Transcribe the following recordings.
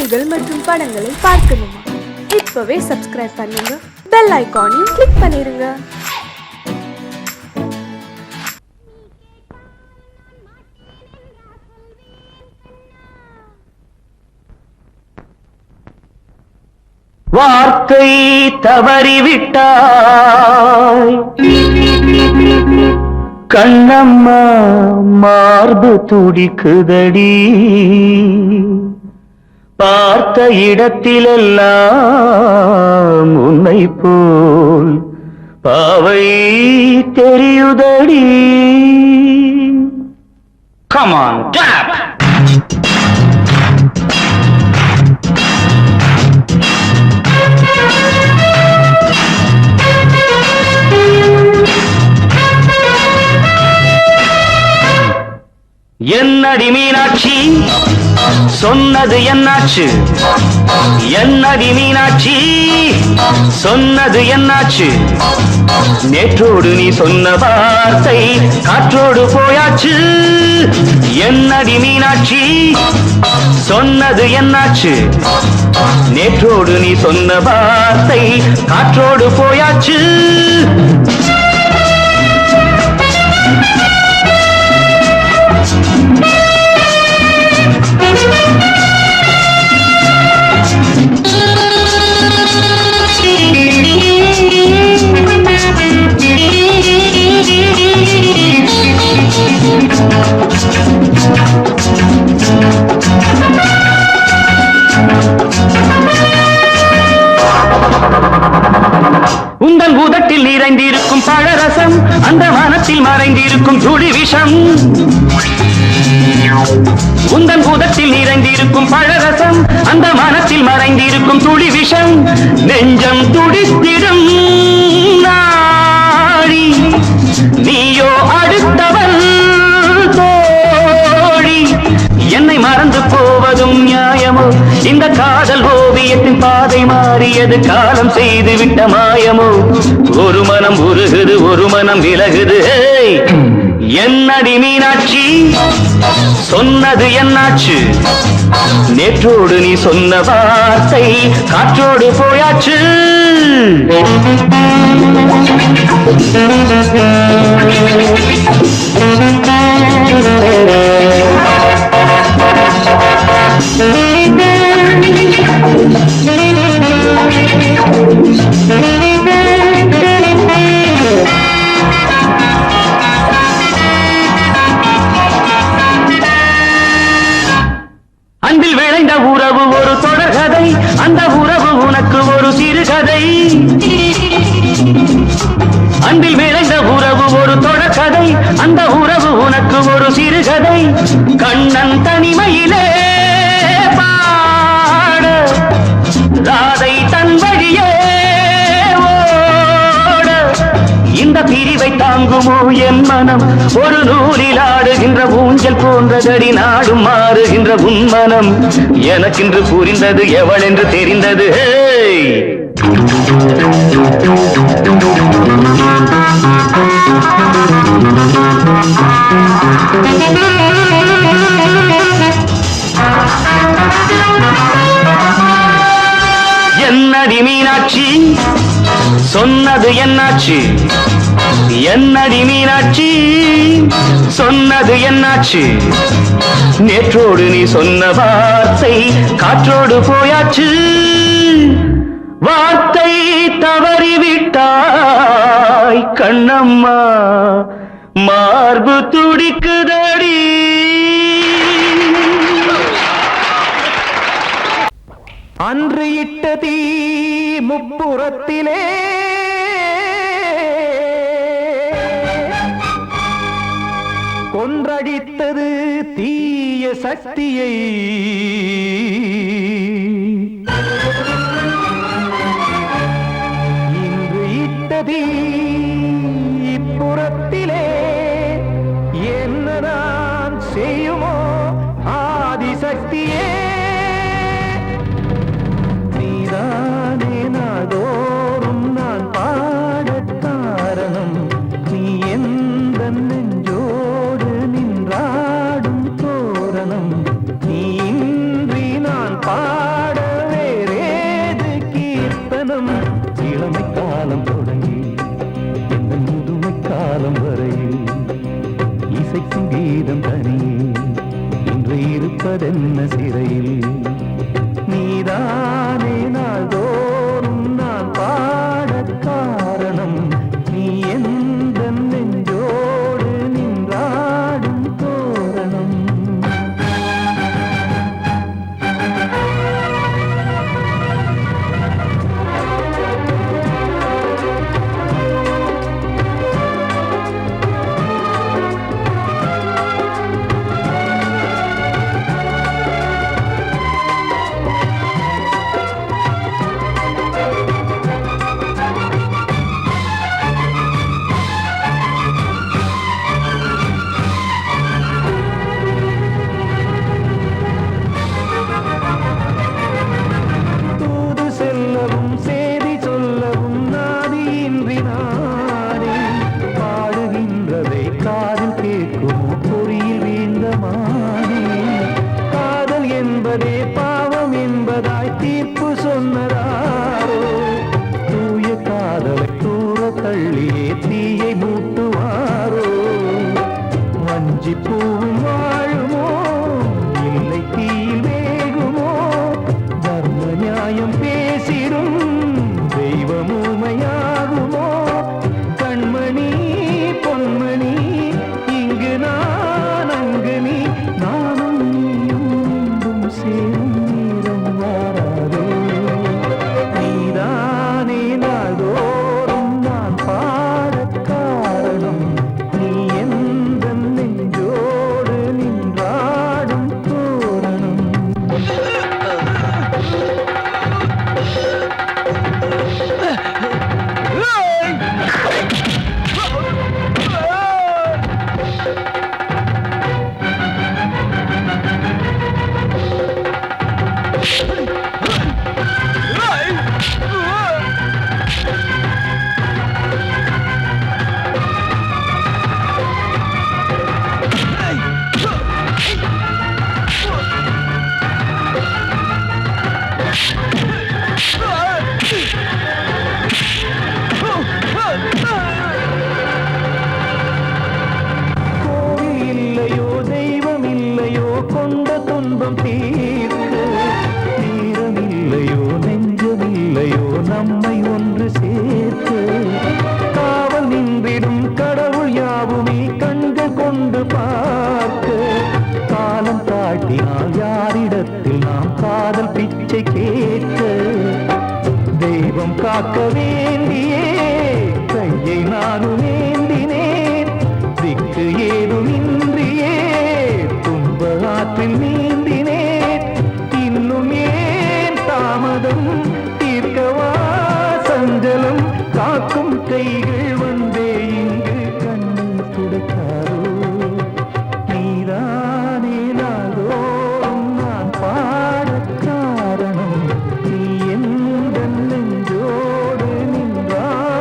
செய்திகள் மற்றும் படங்களை பார்க்கணுமா? இப்பவே சப்ஸ்கிரைப் பண்ணுங்க, பெல் ஐகானையும் கிளிக் பண்ணிருங்க. வார்த்தை தவறிவிட்டாய் கண்ணம்மா, மார்பு துடிக்குதடி. பார்த்த இடத்திலெல்லாம் உன்னை போல் பாவை தெரியுதடி. Come on, clap! என்னடி மீனாட்சி, சொன்னது என்னாச்சு? என்னடி மீனாட்சி, சொன்னது என்னாச்சு? நேற்றோடு நீ சொன்ன வார்த்தை காற்றோடு போயாச்சு. என்னடி மீனாட்சி, சொன்னது என்னாச்சு? நேற்றோடு நீ சொன்ன வார்த்தை காற்றோடு போயாச்சு. உந்தன் உதட்டில் நிறைந்திருக்கும் பழரசம், அந்த மனத்தில் மறைந்திருக்கும் துளி விஷம். உந்தன் உதட்டில் நிறைந்திருக்கும் பழரசம், அந்த மனத்தில் மறைந்திருக்கும் துளி விஷம். நெஞ்சம் துடித்திடும் நாடி, நீயோ அடுத்தவன் தோழி. என்னை மறந்து போவதும் நியாயமோ? இந்த காதல் ஓவியத்தின் பாதை மாறியது, காலம் செய்து விட்ட மாயமோ? ஒரு மனம் உருகுது, ஒரு மனம் விலகுது. என்னடி மீனாட்சி, சொன்னது என்னாச்சு? நேற்றோடு நீ சொன்ன வார்த்தை காற்றோடு போயாச்சு. அன்பில் விளைந்த உறவு ஒரு தொடர்கதை, அந்த உறவு உனக்கு ஒரு சிறுகதை. அன்பில் விளைந்த உறவு ஒரு தொடர்கதை, அந்த உறவு உனக்கு ஒரு சிறுகதை. கண்ணன் தனிமையிலே பாட, ராதை தன் வழியே ஓட. இந்த பிரிவை தாங்குமோ என் மனம்? ஒரு நூலில் ஆடுகின்ற ஊஞ்சல் போன்றதடி, நாடும் மாறுகின்ற உன்மனம். எனக்கென்று புரிந்தது எவள் என்று தெரிந்தது. என்னடி மீனாட்சி, சொன்னது என்னாச்சு? என்னடி மீனாட்சி, சொன்னது என்னாச்சு? நேற்றோடு நீ சொன்ன வார்த்தை காற்றோடு போயாச்சு. வார்த்தை தவறிவிட்டாய் கண்ணம்மா, மார்பு துடிக்குதடி. அன்று இட்ட தீ முப்புறத்திலே கொன்றடித்தது தீய சக்தியை. இன்று இட்ட தீ இப்புறத்திலே என்ன நான் செய்யுமோ ஆதிசக்தியே. நீதானே நாடோறும் நான் பாடக் காரணம், நீ எந்த நெஞ்சோடு நின்றாடும் தோரணம். நீ இன்றி இருப்பதென்ன சிறையில் நீதானே நாள்தோறும் நான் பாடக் காரணம் நீ எந்த நெஞ்சோடு நின்றாடும் தோரணம் பாவம் என்பதாய் தீர்ப்பு சொன்னதாரோ தூய காதலை தூர தள்ளியே தீயை மூட்டுவாரோ வஞ்சி பூவும் வாழுமோ இல்லை தீயில் வேகுமோ தர்ம நியாயம் பேசிடும் தெய்வம் ஊமையாகுமோ கண்மணி பொன்மணி இங்கு நான் அங்கு நீ நானும் சேரும் நீரம் வாராதே நீதானே நாள்தோறும் நான் பாடக் காரணம் நீ எந்த நெஞ்சோடு நின்றாடும் தோரணம் இல்லையோ தெய்வம் இல்லையோ கொண்ட துன்பம் தீர்க்க தீரம் இல்லையோ நெஞ்சம் இல்லையோ நம்மை ஒன்று சேர்க்க காவல் நின்றிடும் கடவுள் யாவுமே கண்கள் கொண்டு பார்க்க காலம் தாட்டினால் யாரிடத்தில் நாம் காதல் பிச்சை கேட்க தெய்வம் காக்க வேண்டியே கையை நானும் ஏந்தினேன் திக்கு ஏதுமின்றியே துன்ப ஆற்றில் நீந்தினேன் இன்னும் ஏன் தாமதம் தீர்க்கவா சஞ்சலம் காக்கும் கைகள் வந்தே இங்கு கண்ணீர் துடைக்காரோ நீதானே நாள்தோறும் நான் பாடக் காரணம் நீ எந்த நெஞ்சோடு நின்றாடும்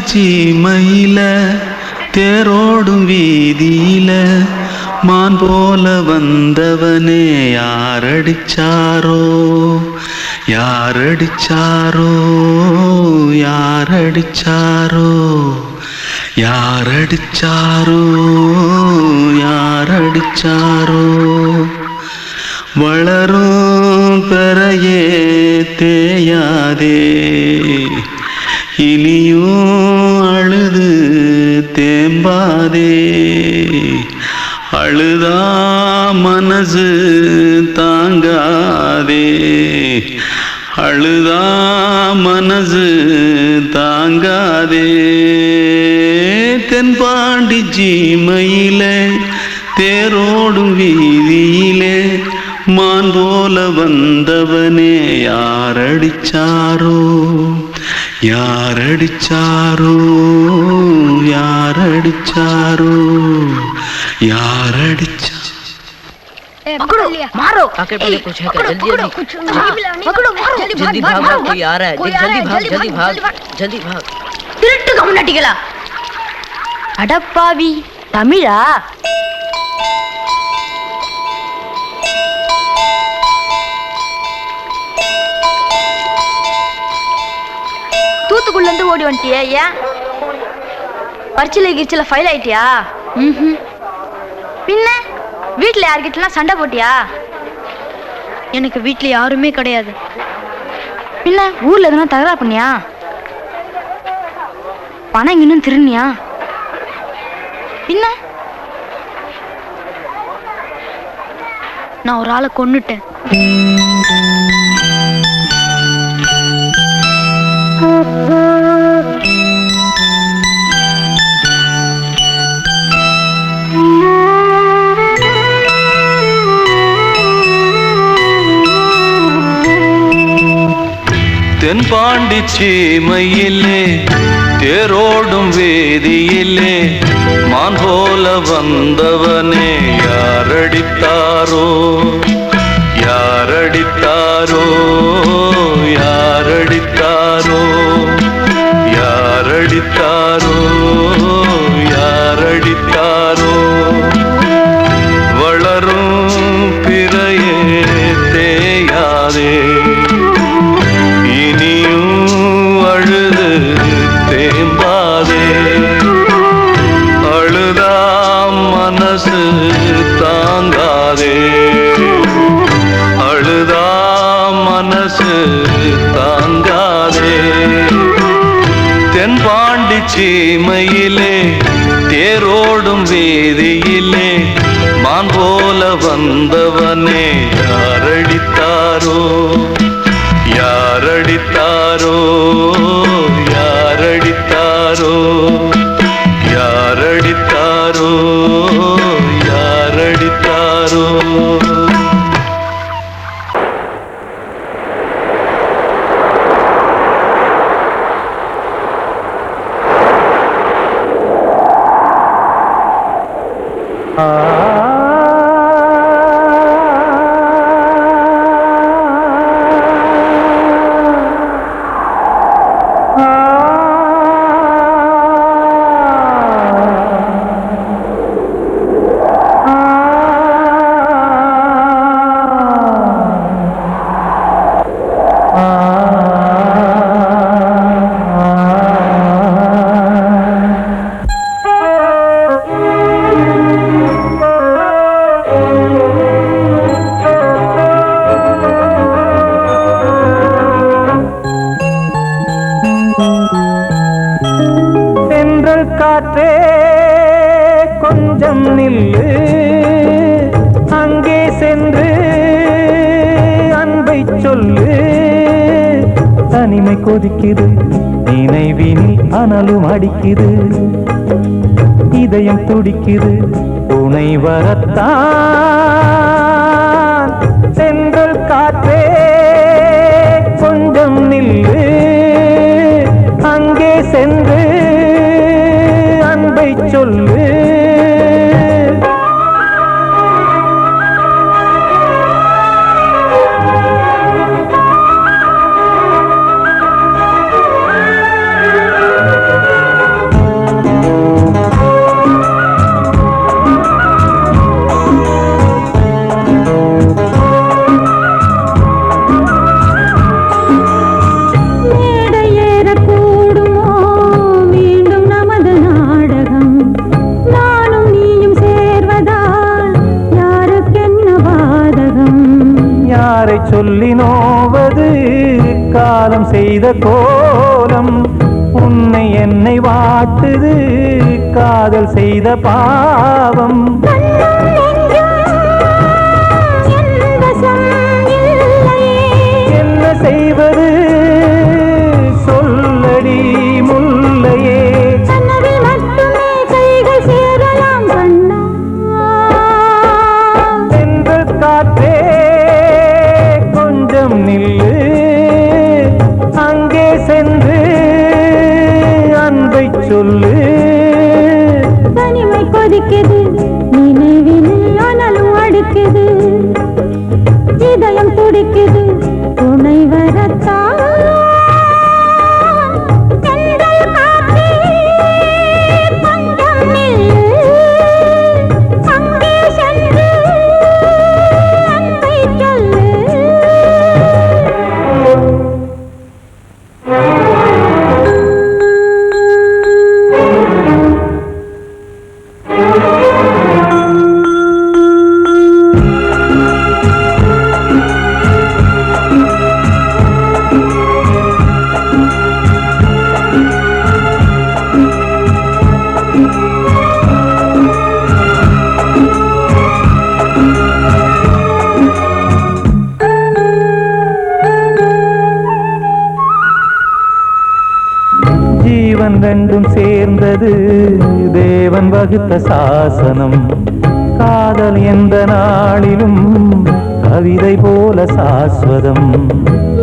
சீமையில தேரோடும் வீதியில மான் போல வந்தவனே யாரடிச்சாரோ யாரடிச்சாரோ யாரடிச்சாரோ யாரடிச்சாரோ யாரடிச்சாரோ வளரும் பெறையே தேயாதே இனியும் அழுது தேம்பாதே அழுதா மனசு தாங்காதே அழுதா மனசு தாங்காதே தென்பாண்டி சீமையிலே தேரோடும் வீதியிலே மான் போல வந்தவனே யாரடிச்சாரோ யாரடிச்சாரோ யாரடிச்சாரோ யாரடிச்சா पकड़ो मारो आके पहले कुछ है क्या जल्दी जल्दी पकड़ो मारो जल्दी भाग भाग कोई आ रहा है देख जल्दी भाग जल्दी भाग திருட்டு கம்முனாட்டிகளா அடப்பாவி தமிழா தூத்துக்குள்ள இருந்து ஓடி வந்துட்டியா ஏன் பரிச்சையில கிரிச்சில ஃபைல் ஆயிட்டியா பின்ன வீட்டுல யார்கிட்டலாம் சண்டை போட்டியா எனக்கு வீட்டுல யாருமே கிடையாது பின்ன ஊர்ல எதுனா தகராறு பண்ணியா பணம் இன்னும் திருநியா பின்ன நான் ஒரு ஆளை கொன்னுட்டேன் தென்பாண்டி சீமையிலே தேரோடும் வேதியிலே மான் போல வந்தவனே யாரடித்தாரோ யாரடித்தாரோ யாரடித்தாரோ யாரடித்தாரோ யாரடித்தாரோ வளரும் பிறையே தேயாதே இனியும் அழுது தேம்பாதே அழுதா மனசு தாங்காதே அழுதா மனசு தாங்காதே தென்பாண்டி சீமையிலே தேரோடும் வேதியிலே மான் போல வந்தவனே யாரடித்தாரோ யாரடித்தாரோ யாரடித்தாரோ யாரடித்தாரோ யாரடித்தாரோ காற்றே கொஞ்சம் நில்லு அங்கே சென்று அன்பை சொல்லு தனிமை கொதிக்குது நினைவினில் அனலும் அடிக்குது இதயம் துடிக்குது துணை வரத்தான் சென்றல் காற்றே கொஞ்சம் நில்லு அங்கே சென்று அன்பை சொல்லு சொல்லி நோவது காலம் செய்த கோலம். உன்னை என்னை வாட்டுது காதல் செய்த பாவம். என்ன செய்வது சொல்லடி முல்லையே. சென்றல் காற்றே கொஞ்சம் நில்லு, அங்கே சென்று அன்பை சொல்லு. தனிமை கொதிக்குது நினைவில் ஆனாலும் அடுக்குது, இதயம் துடிக்குது துணை வரத்தான். ஜீவன் ரெண்டும் சேர்ந்தது தேவன் வகுத்த சாசனம். காதல் எந்த நாளிலும் கவிதை போல சாஸ்வதம்.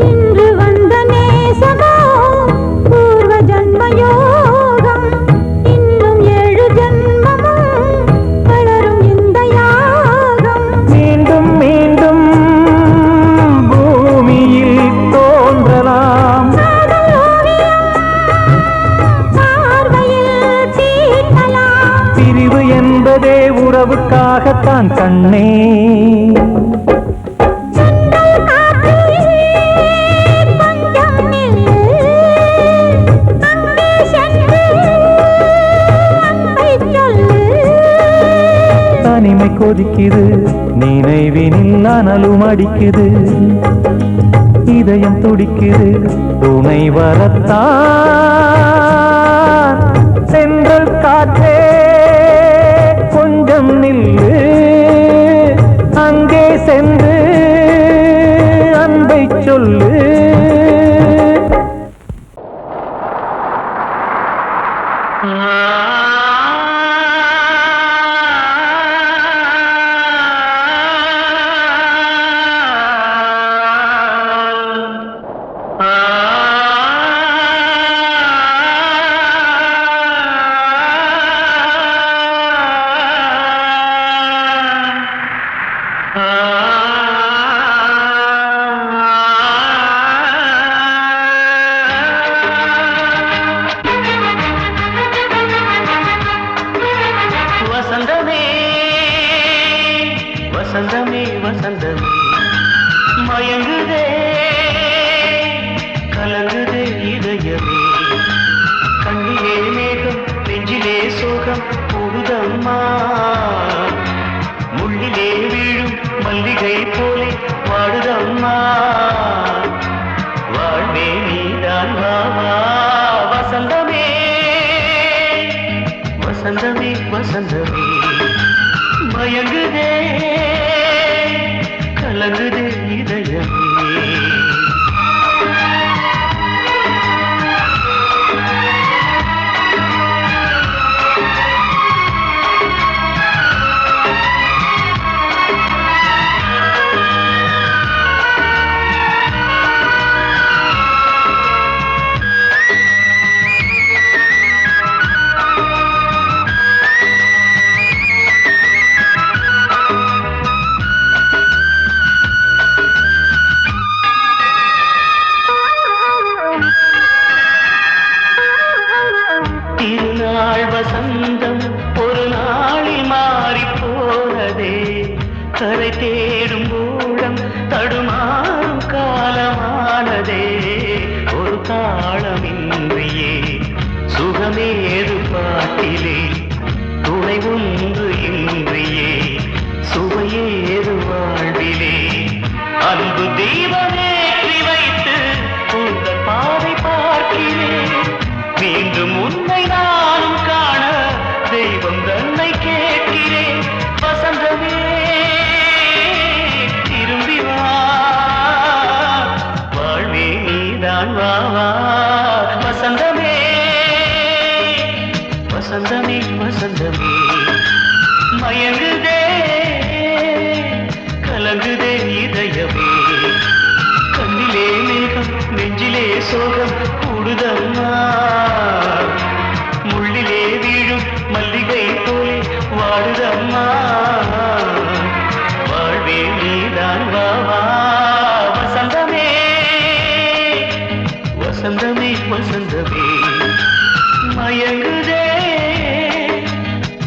இன்று வந்த நேசமோ பூர்வ ஜன்ம யோகம், இன்னும் 7 ஜன்மமும் வளரும் இந்த யாகம். மீண்டும் மீண்டும் பூமியில் தோன்றலாம், பிரிவு என்பதே உறவுக்காகத்தான் கண்ணே. தனிமை கொதிக்குது நினைவினில் அனலும் அடிக்குது, இதயம் துடிக்குது துணை வரத்தான். சென்றல் காற்றே கொஞ்சம் நில்லு, அங்கே சென்று அன்பை சொல்லு. வசந்தமே வசந்தமே வசந்தமே மயங்குதே கலங்குதே இதயமே. கண்ணிலே மேகம் நெஞ்சிலே சோகம் கூடுதம்மா, முள்ளிலே வீழும் மல்லிகை போலே வாடுதம்மா. வாழ்வே நீதான் வாவா. வசந்தமே வசந்தமே வசந்தமே மயங்குதே கலங்குதே இதயமே. திருநாள் வசந்தம் ஒரு நாளில் மாறி போனதே, கரை தேடும் ஊழம் தடுமாறும் காலமானதே. ஒரு தாளமின்றியே சுகமேது பாட்டிலே, துணை ஒன்று இன்றியே சுவையேது வாழ்விலே. அன்பு அம்மா வாழ்வே நீதான் வாவா வசந்தமே வசந்தமே வசந்தமே மயங்குதே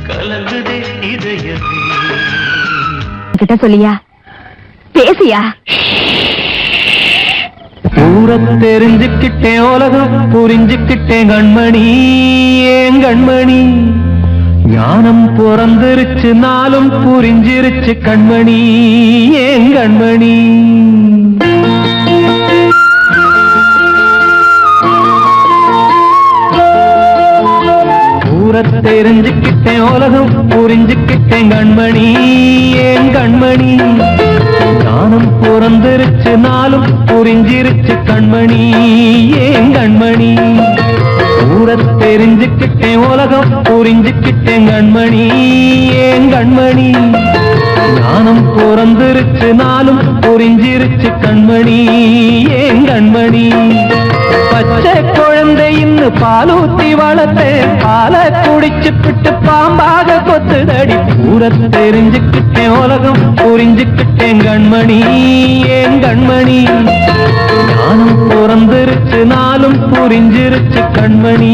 கலங்குதே இதயமே கிட்ட சொல்லியா பேசியா ஊர தெரிஞ்சுக்கிட்டேன் உலகம் புரிஞ்சுக்கிட்டேன் கண்மணி ஏன் கண்மணி ஞானம் பிறந்திருச்சு நாளும் புரிஞ்சிருச்சு கண்மணி ஏன் கண்மணி ஊர தெரிஞ்சுக்கிட்டேன் உலகம் புரிஞ்சுக்கிட்டேன் கண்மணி ஏன் கண்மணி ஞானம் பிறந்திருச்சு நாளும் புரிஞ்சிருச்சு கண்மணி ஏன் கண்மணி ஊர தெரிஞ்சுக்கிட்டேன் உலகம் புரிஞ்சுக்கிட்டேன் கண்மணி ஏன் கண்மணி ஞானம் பிறந்திருச்சு நாளும் புரிஞ்சிருச்சு கண்மணி ஏன் கண்மணி பச்சை குழந்தை இன்னும் பாலூத்தி வளர்த்தேன் பாலை குடிச்சு பிட்டு பாம்பாக கொத்துதடி ஊர தெரிஞ்சுக்கிட்டேன் உலகம் புரிஞ்சுக்கிட்டேன் கண்மணி ஏன் கண்மணி ஞானம் பிறந்திருச்சு நாளும் புரிஞ்சிருச்சு கண்மணி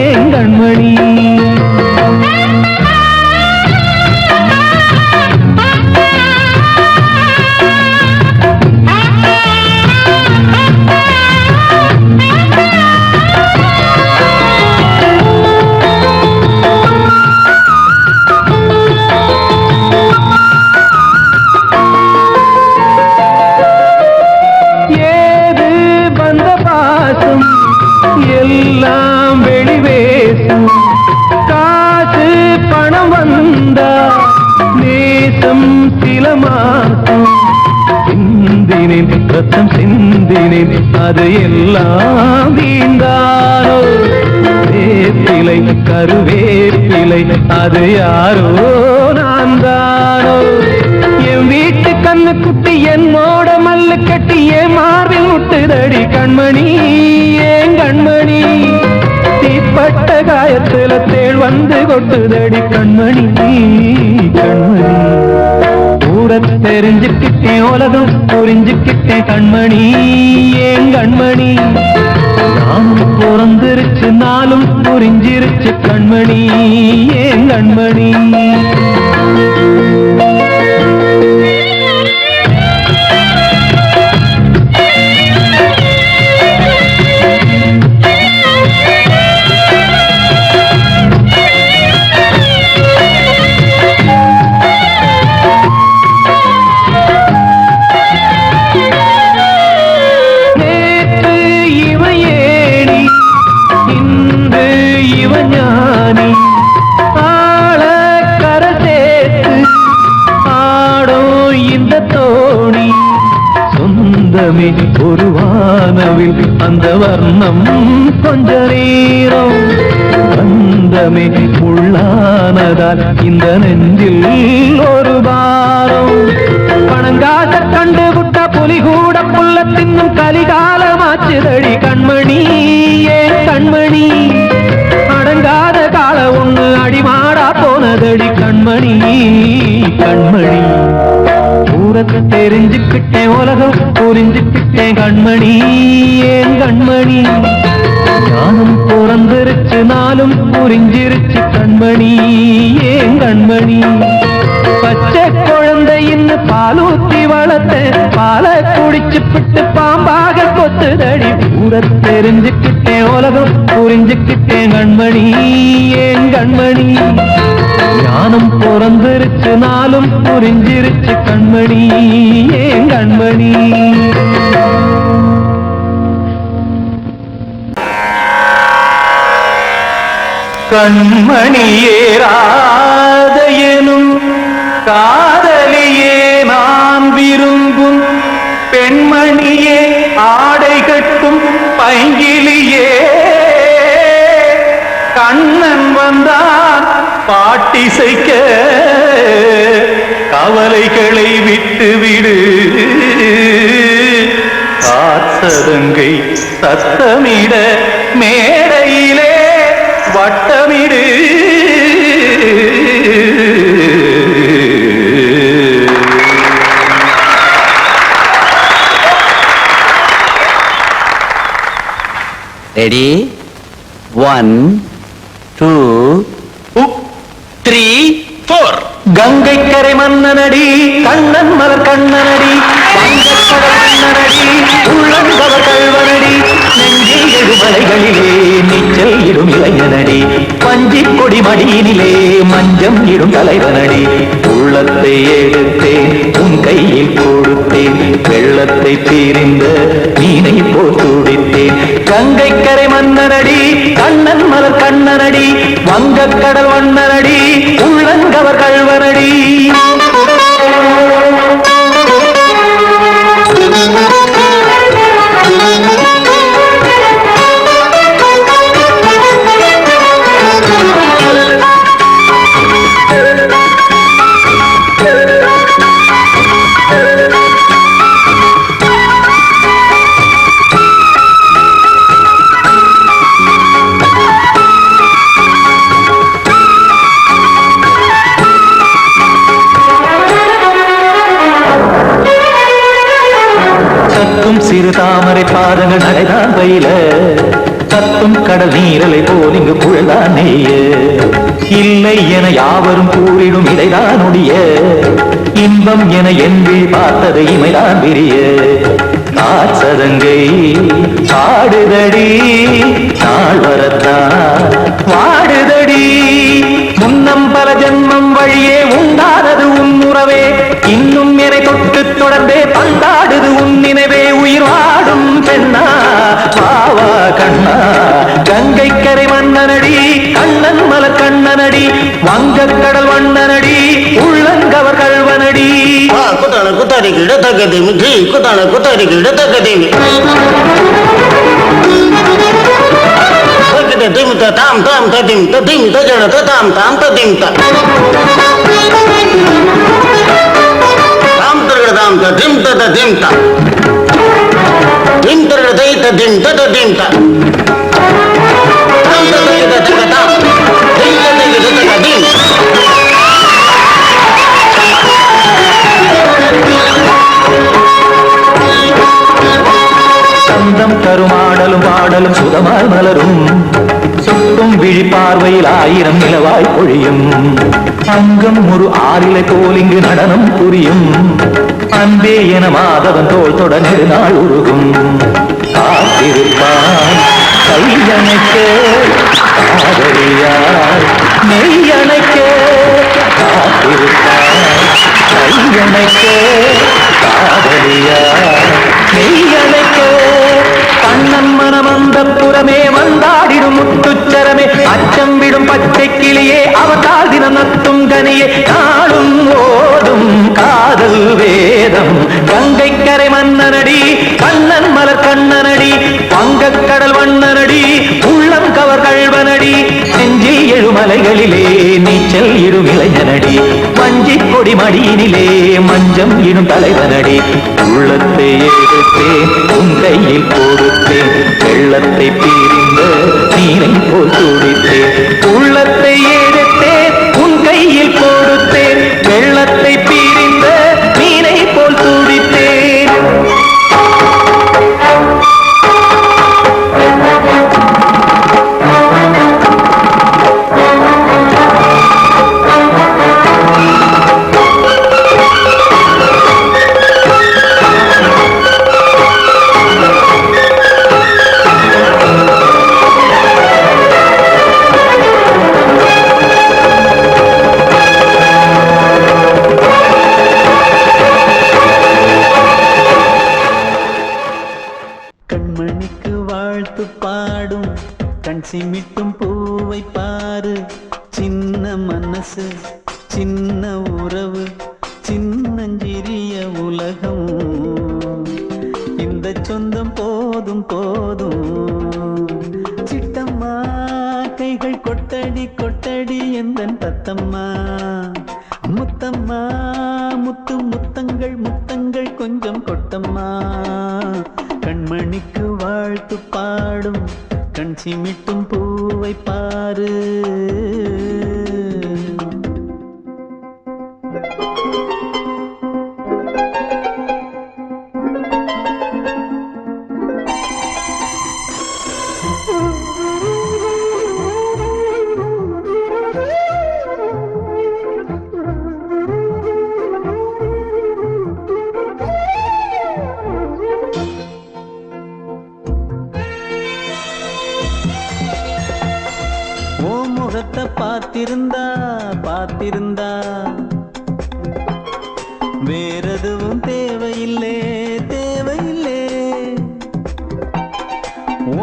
ஏன் கண்மணி எல்லாம் வெளிவேசம் காசு பணம் வந்தா நேசம் சில மாசம் சிந்தினேன் ரத்தம் சிந்தினேன் அது எல்லாம் வீண்டாரோ வேப்பிலை கருவேப்பிலை அது யாரோ நான் தானோ என் வீட்டு கண்ணு குட்டி என்னோட மல்லு கட்டி என் மார்பில் முட்டுதடி கண்மணி ஏன் கண்மணி தீப்பட்ட காயத்துல தேள் வந்து கொட்டுதடி கண்மணி கண்மணி ஊர தெரிஞ்சுக்கிட்டேன் உலகம் புரிஞ்சுக்கிட்டேன் கண்மணி ஏன் கண்மணி நானும் பிறந்திருச்சு நாளும் புரிஞ்சிருச்சு கண்மணி ஏன் கண்மணி ஒரு வானவில் அந்த வர்ணம் கொஞ்ச நேரம் பந்தமே உள்ளானதால் இந்த நெஞ்சில் ஒரு பாரம் பணங்காச கண்டு விட்ட புலி கூட புல்ல தின்னும் கலிகாலமாச்சுதடி கண்மணி ஏன் கண்மணி அடங்காத கால ஒண்ணு அடிமாடா போனதடி கண்மணி கண்மணி ஊரத்தை தெரிஞ்சுக்கிட்டேன் உலகம் புரிஞ்சுக்கிட்டேன் கண்மணி ஏன் கண்மணி ஞானம் பிறந்திருச்சு நாளும் புரிஞ்சிருச்சு கண்மணி ஏன் கண்மணி பச்சை குழந்தை இன்னும் பாலூத்தி வளர்த்தேன் பாலை குடிச்சு பிட்டு பாம்பாக கொத்துதடி ஊர தெரிஞ்சுக்கிட்டேன் உலகம் புரிஞ்சுக்கிட்டேன் கண்மணி ஏன் கண்மணி ஞானம் பிறந்திருச்சு நாளும் புரிஞ்சிருச்சு கண்மணி ஏன் கண்மணி கண்மணியேராத எனும் காதலியே நான் விரும்பும் பெண்மணியே ஆடை கட்டும் பைங்கிலியே கண்ணன் வந்தான் பாட்டிசைக்க கவலைகளை விட்டுவிடு காத்ததங்கை சத்தமிட மேடையிலே வட்டமிடு ரெடி 1 2 3 4 கங்கை கரை மன்னனடி கண்ணன் மலர் கண்ணனடி வங்கக்கடல் மன்னனடி உள்ளங்கவர் கல்வனடி நெஞ்சில் எழுமலைகளிலே நீச்சல் இடும் இளைஞனடி பஞ்சி கொடி மடியினிலே மஞ்சம் இடும் தலைவனடி உள்ளத்தை எடுத்தேன் உன் கையில் கொடுத்தேன் வெள்ளத்தை தீரிந்த மீனை போல் துடித்தேன் கங்கை கரை மன்னனடி கண்ணன் மலர் கண்ணனடி வங்கக்கடல் வண்ணனடி உள்ளங்கவர் கல்வனடி சிறு தாமரை பாதங்கள் நடைதான் பயில கத்தும் கடல் நீரலை போல் இங்கு குழல்தான் நெய்ய இல்லை என யாவரும் கூறிடும் இடைதான் உடைய இன்பம் என என்பி பார்த்தது இமைதான் விரிய காசதங்கை பாடுதடி நாள் வரத்தான் வாடுதடி முன்னம் பல ஜென்மம் வழியே உண்டானது உன் உறவே இன்னும் என்னை தொட்டு தொடர்ந்தே பந்தாடுது உன் நினைவே உயிர் வாடும் பெண்ணா பாவா கண்ணா கங்கை கரை மன்னனடி கண்ணன் மலர் கண்ணனடி வங்கக்கடல் வண்ணனடி உள்ளங்கவர் கல்வனடி குத்தான குத்தாரி கிட தக்கதேமி ஜி குத்தான குத்தாரி கிட தக்கதேமி தக்கதேமி தாம் தாம் ததிம் ததிம் தஜன தாம் தாம் ததிம் தாம் தரகதாம் ததிம் ததிம் திம் தரகதை ததிம் ததிம் தாம் தரகத தக்கதாம் திம் தரகத தக்கதிம் சந்தம் கருமாடலும் பாடலும் சுதமாய் மலரும் சுட்டும் விழி பார்வையில் ஆயிரம் நிலவாய் பொழியும் அங்கம் ஒரு ஆறிலை போல் இங்கு நடனம் புரியும் அன்பே என மாதவன் தோள் தொட நெடுநாள் உருகும் காத்திருப்பான் கையணைக்க காதலியார் மெய்யணைக்க காத்திருப்பான் கையணைக்க காதலியார் மெய்யணைக்க கண்ணன் மனம் அந்த புறமே வந்தாடிடும் முத்துச்சரமே அச்சம் விடும் பச்சை கிளியே அவதால் தினம் நத்தும் கனியே நாளும் ஓடும் காதல் வேதம் கங்கை கரை மன்னனடி கண்ணன் மலர் கண்ணனடி வங்கக்கடல் வண்ணனடி உள்ளம் கவர் கல்வனடி நெஞ்சில் எழுமலைகளிலே நீச்சல் இடும் இளைஞனடி வஞ்சி கொடி மடியினிலே மஞ்சம் இடும் தலைவனடி உள்ளத்தை எடுத்தேன் உன் கையில் கொடுத்தேன் வெள்ளத்தை பீரிந்த நீரை போல் துடித்தேன் உள்ளத்தை எடுத்தேன் உன் கையில் கொடுத்தேன் வெள்ளத்தை பீரிந்த நீரை போல் துடித்தேன் கண்மணிக்கு வாழ்த்து பாடும் கண் சிமிட்டும் பூவை பாரு சின்ன மனசு சின்ன உறவு சின்னஞ்சிறிய உலகம் இந்த சொந்தம் போதும் போதும் சிட்டம்மா கைகள் கொட்டடி கொட்டடி எந்தன் தத்தம்மா முத்தம்மா முத்து முத்தங்கள் முத்தங்கள் கொஞ்சம் கொட்டம்மா கண்மணிக்கு வாழ்த்து பாடும் கண் சிமிட்டும் பூவை பாரு வேறெதுவும் தேவையில்லை தேவையில்லை.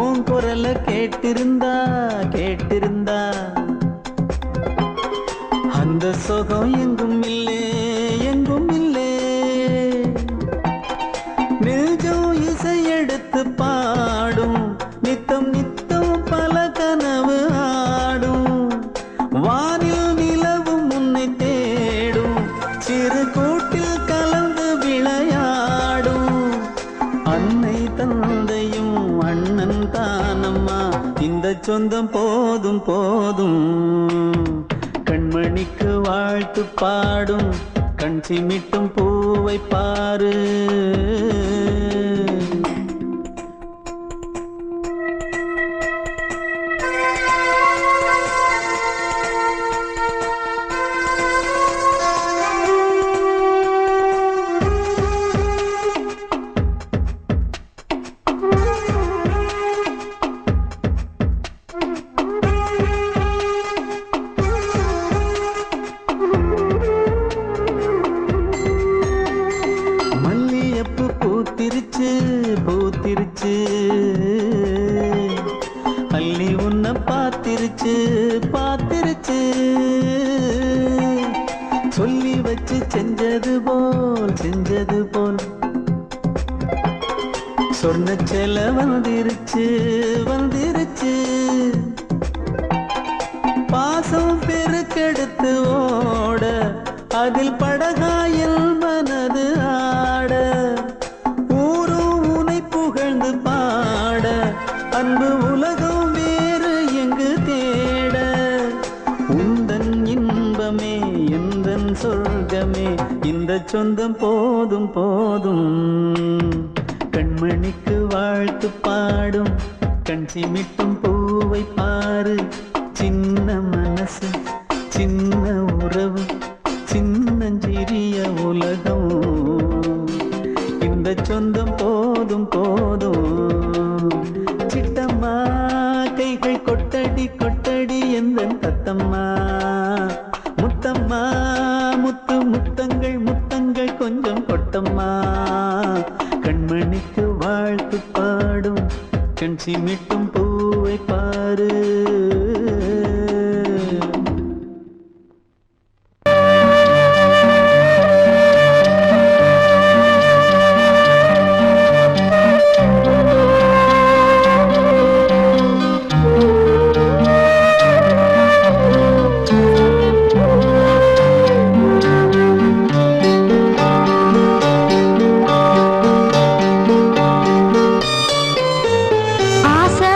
உன் குரல கேட்டிருந்தா கேட்டிருந்தா அந்த சுகம் எங்கும் இல்லே எங்கும் இல்லே. நெஞ்சம் இசை எடுத்து பாடும் நித்தம் நித்தம் பல கனவு ஆடும். வானில் நிலவும் உன்னை தேடும் சிறு கூட்டில் கலந்து விளையாடும். அன்னை தந்தையும் அண்ணன் தானம்மா இந்த சொந்தம் போதும் போதும். கண்மணிக்கு வாழ்த்து பாடும் கண் சிமிட்டும் பூவை பாரு. பூத்திருச்சு பூத்திருச்சு அள்ளி உன்னை பார்த்திருச்சு பார்த்திருச்சு. சொல்லி வச்சு செஞ்சது போல் சொன்ன செல வந்துருச்சு வந்துருச்சு. பாசம் பெருக்கெடுத்து ஓட அதில் படகாயில் மனது ஆட. ஊரும் உனை புகழ்ந்து பாட அன்பு உலகம் வேறு எங்கு தேட. உந்தன் இன்பமே எந்தன் சொர்க்கமே இந்த சொந்தம் போதும் போதும். கண்மணிக்கு வாழ்த்து பாடும் கண் சிமிட்டும் பூவை பாரு. சின்ன மனசு சின்ன உறவு சின்னஞ்சிறிய உலகம் இந்த சொந்தம் போதும் போதும். சிட்டம்மா கைகள் கொட்டடி கொட்டடி எந்தன் தத்தம்மா. முத்தம்மா முத்து முத்தங்கள் முத்தங்கள் கொஞ்சம் கொட்டம்மா. கண்மணிக்கு வாழ்த்து பாடும் கண் சிமிட்டும் பூவை பாரு. ஆசை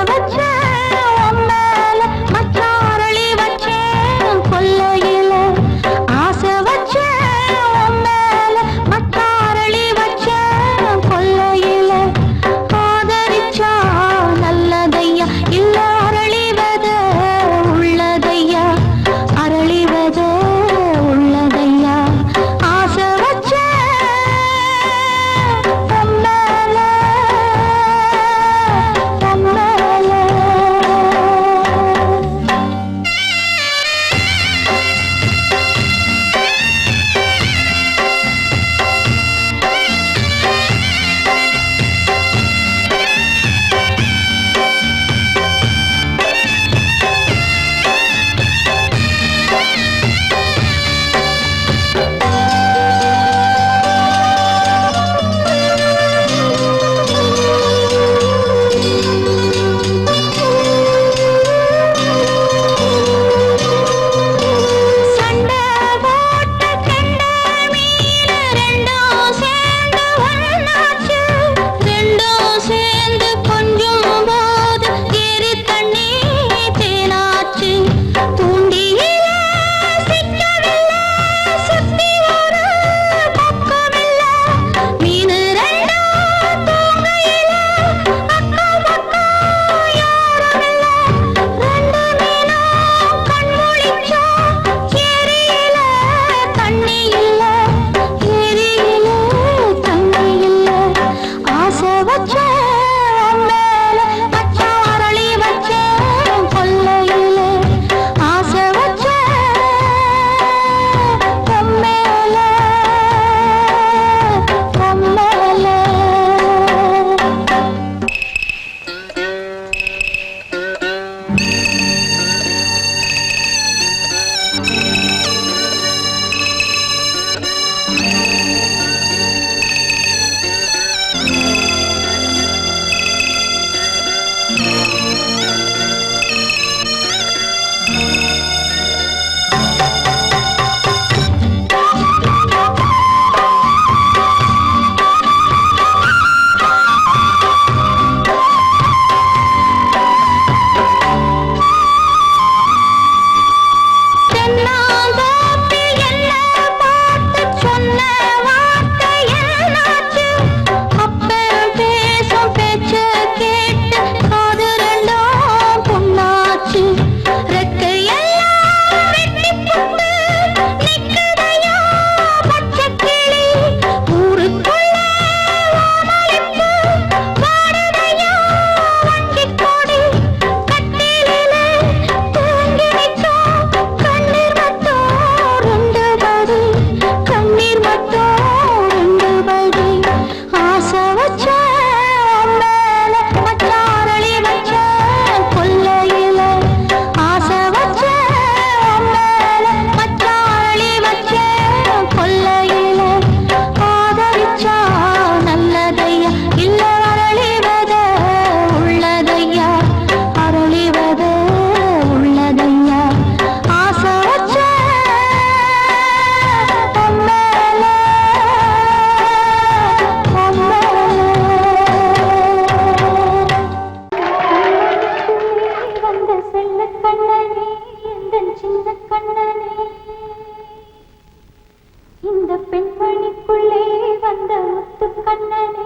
இந்த பெண்மணிக்குள்ளே வந்த முத்து கண்ணனே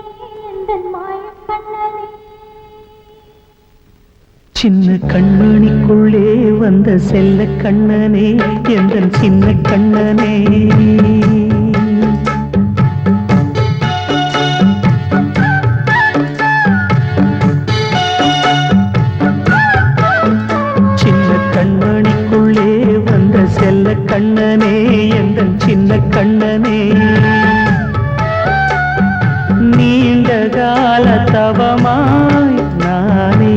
எந்தன் மாய கண்ணனே சின்ன கண்மணிக்குள்ளே வந்த செல்ல கண்ணனே எந்தன் சின்ன கண்ணனே சின்ன கண்மணிக்குள்ளே வந்த செல்ல கண்ணனே எந்தன் சின்ன கண்ணனே நீண்ட கால தவமாய் நானே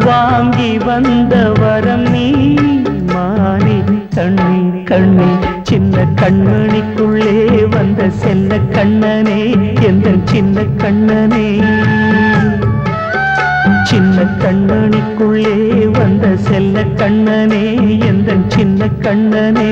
வாங்கி வந்த வரம் நீ மானே கண்ணே கண்ணே சின்ன கண்மணிக்குள்ளே வந்த செல்ல கண்ணனே எந்தன் சின்ன கண்ணனே சின்ன கண்மணிக்குள்ளே வந்த செல்ல கண்ணனே எந்தன் சின்ன கண்ணனே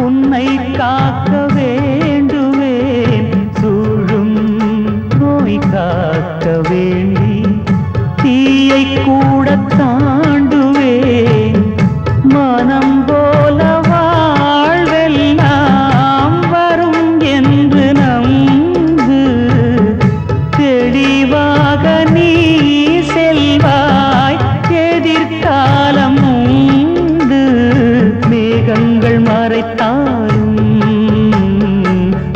உன்னை காக்க வேண்டுவேன் சூழும் நோய் காக்க வேண்டி தீயை கூட தாண்டுவேன் மனம் போல வாழ்வெல்லாம் வரும் என்று நம்பு தெளிவாக நீ செல்வாய் எதிர்காலம் மேகங்கள் மறைத்தாலும்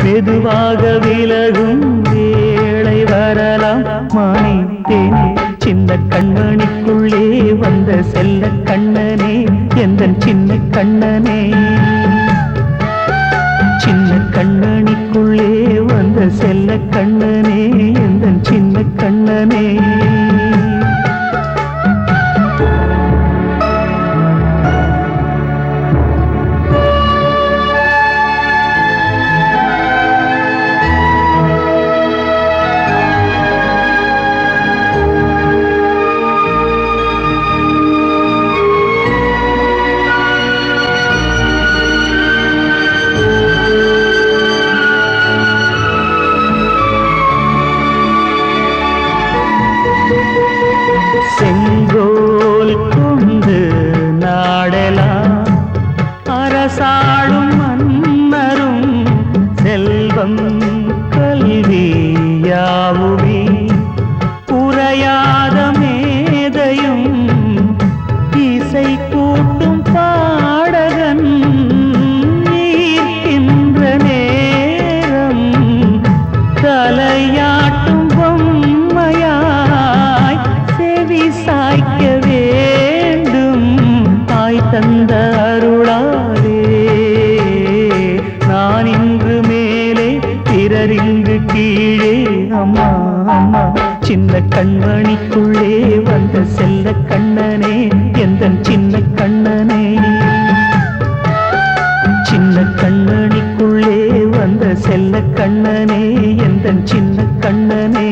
மெதுவாக விலகும் வேளை வரலாம் மானே தேனே சின்ன கண்மணிக்குள்ளே வந்த செல்ல கண்ணனே எந்தன் சின்ன கண்ணனே சின்ன கண்மணிக்குள்ளே வந்த செல்ல கண்ணனே எந்தன் சின்ன கண்ணனே செங்கோல் கொண்டு நாடலாம் அரசாளும் மன்னரும் செல்வம் கல்வியாவுமே உரையாத மேதையும் இசை கூட்டும் பாடகன் ஈர்க்கின்ற நேரம் தலையாட்டும் பொம்மையாய் செவி சாய்க்க வேண்டும் தாய் தந்த அருளாலே நான் இன்று மேலே பிறரிங்கு கீழே அம்மா அம்மா சின்ன கண்மணிக்குள்ளே வந்த செல்ல கண்ணனே எந்தன் சின்ன கண்ணனே சின்ன கண்மணிக்குள்ளே வந்த செல்ல கண்ணனே எந்தன் சின்ன கண்ணனே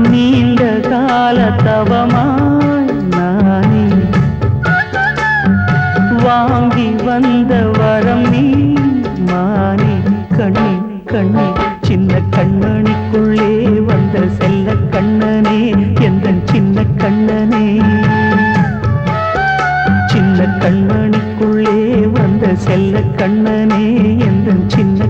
நீண்ட கால தவமாய் நானே வாங்கி வந்த வரம் நீ மானே கண்ணே கண்ணே சின்ன கண்மணிக்குள்ளே வந்த செல்ல கண்ணனே எந்தன் சின்ன கண்ணனே சின்ன கண்மணிக்குள்ளே வந்த செல்ல கண்ணனே எந்தன் சின்ன